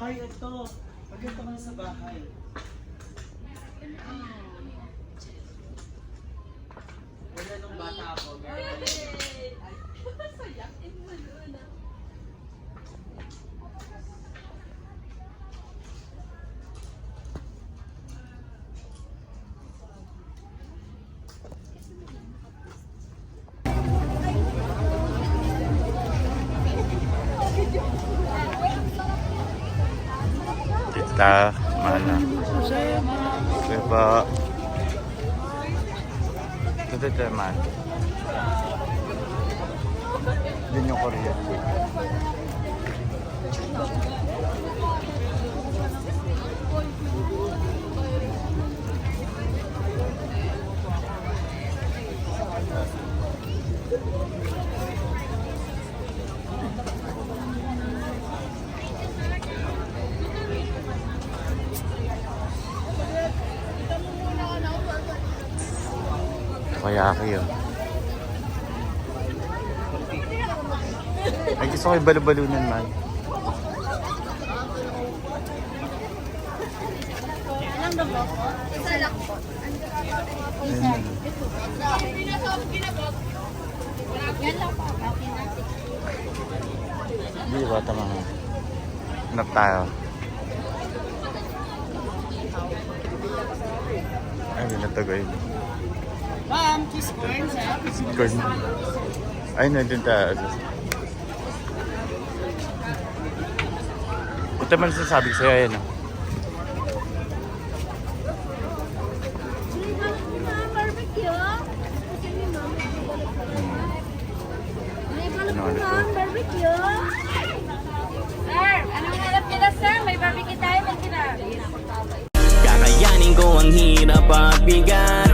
Ay, ito. Maganda ka na sa bahay. Wala nung bata ako. Sayakin mo na. Tita, mana? Diba? Ito ito man. Yun yung Korean. Kaya kayo. Ay, gusto ko yung balu-balunan man. Ilang dabo po? Isa lang po. Isa. Yan lang po. Hindi ba tama? Hanap tayo. Ay, hindi natagay. Ma'am, kiss corn, sir. Corn. Ay, nandun tayo. Ito man sinasabi ko sa'yo, yan. Barbecue. May balot po ma'am, barbecue. Sir, anong hanap nila sir? May barbecue tayo, may kinabi. Kakayanin ko ang hirap at bigat.